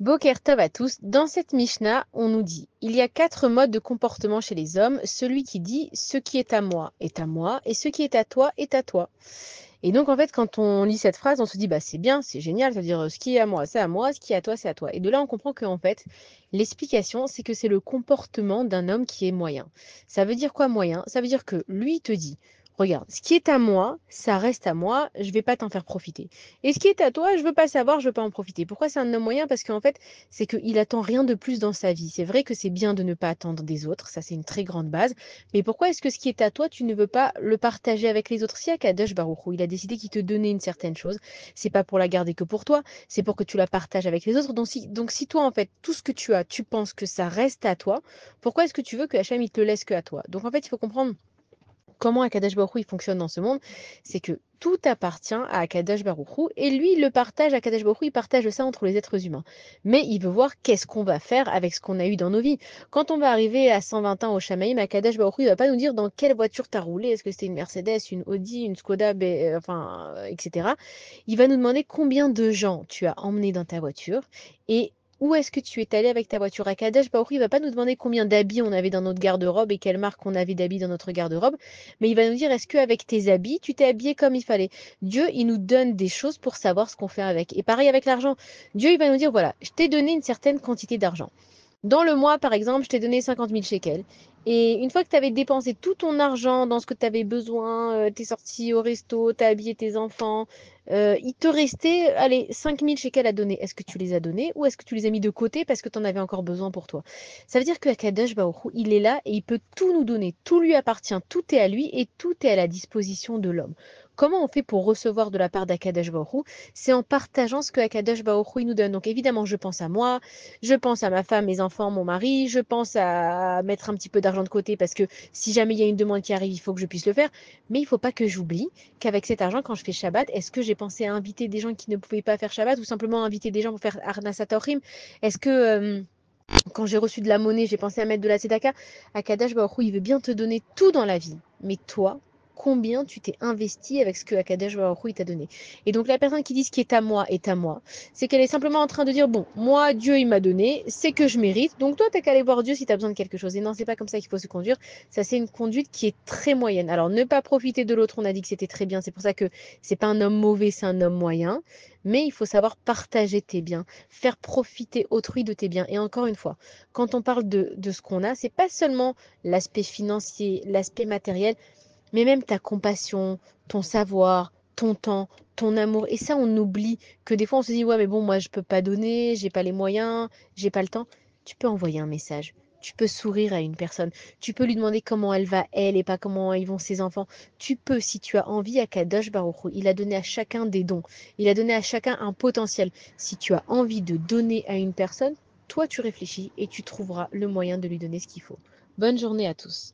Boker Tov à tous. Dans cette Mishnah, on nous dit il y a 4 modes de comportement chez les hommes. Celui qui dit ce qui est à moi, et ce qui est à toi est à toi. Et donc, en fait, quand on lit cette phrase, on se dit bah c'est bien, c'est génial, c'est-à-dire ce qui est à moi, c'est à moi, ce qui est à toi, c'est à toi. Et de là, on comprend qu'en fait, l'explication, c'est que c'est le comportement d'un homme qui est moyen. Ça veut dire quoi moyen? Ça veut dire que lui il te dit regarde, ce qui est à moi, ça reste à moi, je vais pas t'en faire profiter. Et ce qui est à toi, je veux pas savoir, je veux pas en profiter. Pourquoi c'est un homme moyen? Parce qu'en fait, c'est qu'il attend rien de plus dans sa vie. C'est vrai que c'est bien de ne pas attendre des autres, ça c'est une très grande base. Mais pourquoi est-ce que ce qui est à toi, tu ne veux pas le partager avec les autres? Si Akadosh Baruch Hu, il a décidé qu'il te donnait une certaine chose, c'est pas pour la garder que pour toi, c'est pour que tu la partages avec les autres. Donc si toi, en fait, tout ce que tu as, tu penses que ça reste à toi, pourquoi est-ce que tu veux que Hachem, il te laisse que à toi? Donc en fait, il faut comprendre comment Akadosh Baruch Hu, il fonctionne dans ce monde, c'est que tout appartient à Akadosh Baruch Hu, et lui, il le partage, Akadosh Baruch Hu, il partage ça entre les êtres humains. Mais il veut voir qu'est-ce qu'on va faire avec ce qu'on a eu dans nos vies. Quand on va arriver à 120 ans au Shamaïm, Akadosh Baruch Hu, il va pas nous dire dans quelle voiture tu as roulé, est-ce que c'était une Mercedes, une Audi, une Skoda, etc. Il va nous demander combien de gens tu as emmené dans ta voiture, et où est-ce que tu es allé avec ta voiture? Akadosh Baruch Hu, il va pas nous demander combien d'habits on avait dans notre garde-robe et quelle marque on avait d'habits dans notre garde-robe, mais il va nous dire, est-ce qu'avec tes habits, tu t'es habillé comme il fallait? Dieu, il nous donne des choses pour savoir ce qu'on fait avec. Et pareil avec l'argent. Dieu, il va nous dire, voilà, je t'ai donné une certaine quantité d'argent. Dans le mois, par exemple, je t'ai donné 50 000 shekels. Et une fois que tu avais dépensé tout ton argent dans ce que tu avais besoin, tu es sorti au resto, tu as habillé tes enfants, il te restait, allez, 5 000 shekels à donner. Est-ce que tu les as donnés ou est-ce que tu les as mis de côté parce que tu en avais encore besoin pour toi? Ça veut dire que Akadosh Baruch Hu, il est là et il peut tout nous donner. Tout lui appartient, tout est à lui et tout est à la disposition de l'homme. Comment on fait pour recevoir de la part d'Akadosh Baruch Hu? C'est en partageant ce que Akadosh Baruch Hu il nous donne. Donc évidemment, je pense à moi, je pense à ma femme, mes enfants, mon mari, je pense à mettre un petit peu d'argent de côté parce que si jamais il y a une demande qui arrive, il faut que je puisse le faire. Mais il ne faut pas que j'oublie qu'avec cet argent, quand je fais Shabbat, est-ce que j'ai pensé à inviter des gens qui ne pouvaient pas faire Shabbat ou simplement inviter des gens pour faire Arnasat Orchim? Est-ce que quand j'ai reçu de la monnaie, j'ai pensé à mettre de la tzedaka? Akadosh Baruch Hu, il veut bien te donner tout dans la vie. Mais toi, combien tu t'es investi avec ce que Akadosh Baruch Hu, il t'a donné? Et donc la personne qui dit ce qui est à moi, c'est qu'elle est simplement en train de dire, bon, moi, Dieu, il m'a donné, c'est que je mérite, donc toi, t'as qu'à aller voir Dieu si tu as besoin de quelque chose. Et non, c'est pas comme ça qu'il faut se conduire. Ça, c'est une conduite qui est très moyenne. Alors, ne pas profiter de l'autre, on a dit que c'était très bien. C'est pour ça que c'est pas un homme mauvais, c'est un homme moyen. Mais il faut savoir partager tes biens, faire profiter autrui de tes biens. Et encore une fois, quand on parle de ce qu'on a, c'est pas seulement l'aspect financier, l'aspect matériel, mais même ta compassion, ton savoir, ton temps, ton amour. Et ça, on oublie que des fois, on se dit, ouais, mais bon, moi, je peux pas donner, j'ai pas les moyens, j'ai pas le temps. Tu peux envoyer un message. Tu peux sourire à une personne. Tu peux lui demander comment elle va, elle, et pas comment ils vont ses enfants. Tu peux, si tu as envie, à Kadosh Baruch Hu, il a donné à chacun des dons. Il a donné à chacun un potentiel. Si tu as envie de donner à une personne, toi, tu réfléchis et tu trouveras le moyen de lui donner ce qu'il faut. Bonne journée à tous.